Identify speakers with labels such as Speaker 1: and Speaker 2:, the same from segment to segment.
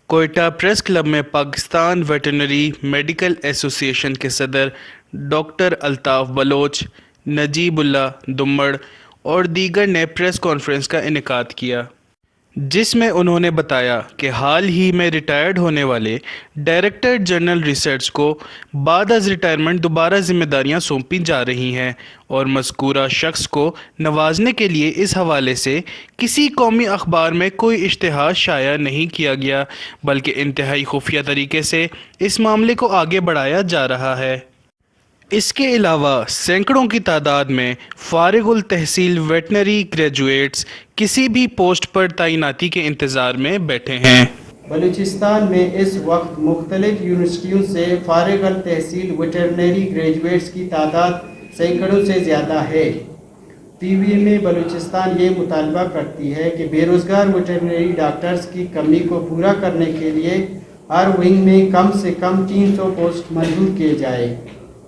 Speaker 1: Quetta press club में Pakistan veterinary medical association के सदर डॉक्टर अल्ताफ बलोच, नजीबुल्लाह दुम्मड़ और दीगर ने प्रेस कॉन्फ्रेंस का इनेकाद किया, जिसमें उन्होंने बताया कि हाल ही में रिटायर्ड होने वाले डायरेक्टर जनरल रिसर्च को बाद अज़ रिटायरमेंट दोबारा जिम्मेदारियां सौंपी जा रही हैं और मज़कूरा शख्स को नवाजने के लिए इस हवाले से किसी कौमी अखबार में कोई इश्तिहार शाया नहीं किया गया, बल्कि इंतहाई खुफिया तरीके से इस मामले को आगे बढ़ाया जा रहा है। इसके अलावा सैकड़ों की तादाद में फारिगुल तहसील वेटनरी ग्रेजुएट्स किसी भी पोस्ट पर तैनाती के इंतज़ार में बैठे हैं।
Speaker 2: बलूचिस्तान में इस वक्त मुख्तलिफ यूनिवर्सिटियों से फारिगुल तहसील वेटरनरी ग्रेजुएट्स की तादाद सैकड़ों से ज़्यादा है। PVMA बलूचिस्तान ये मुतालबा करती है कि बेरोज़गार वेटरनरी डॉक्टर्स की कमी को पूरा करने के लिए हर विंग में कम से कम 300 पोस्ट मंजूर किए जाए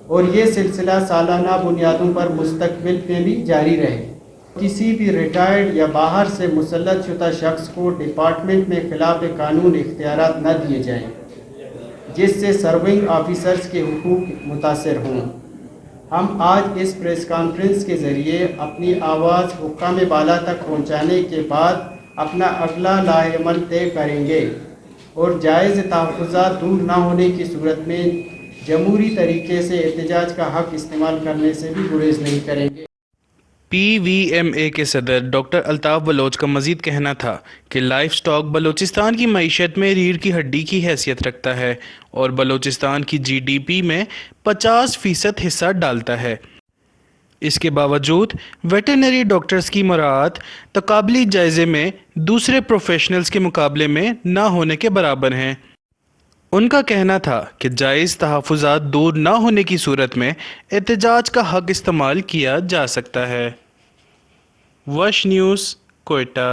Speaker 2: और ये सिलसिला सालाना बुनियादों पर मुस्तकबिल में भी जारी रहे। किसी भी रिटायर्ड या बाहर से मुसल्लत शुदा शख्स को डिपार्टमेंट में खिलाफ कानून इख्तियारात न दिए जाएं, जिससे सर्विंग ऑफिसर्स के हुकूक मुतासर हों। हम आज इस प्रेस कॉन्फ्रेंस के ज़रिए अपनी आवाज़ हुक्काम बाला तक पहुँचाने के बाद अपना अगला लाएअमल तय करेंगे और जायज़ तहफ़्फ़ुज़ात दूर न होने की सूरत में जमहूरी तरीके से एहतजाज का हक़ इस्तेमाल करने से भी गुरेज नहीं करेंगे।
Speaker 1: PVMA के सदर डॉक्टर अल्ताफ बलोच का मज़ीद कहना था कि लाइफ स्टॉक बलूचिस्तान की मईशत में रीढ़ की हड्डी की हैसियत रखता है और बलूचिस्तान की GDP में 50% हिस्सा डालता है। इसके बावजूद वेटरनरी डॉक्टर्स की मुराद तकाबली जायज़े में दूसरे प्रोफेशनल्स के मुकाबले में ना होने के बराबर हैं। उनका कहना था कि जायज़ तहफ़्फ़ुज़ात दूर न होने की सूरत में एहतजाज का हक़ इस्तेमाल किया जा सकता है। वश न्यूज़, कोयटा।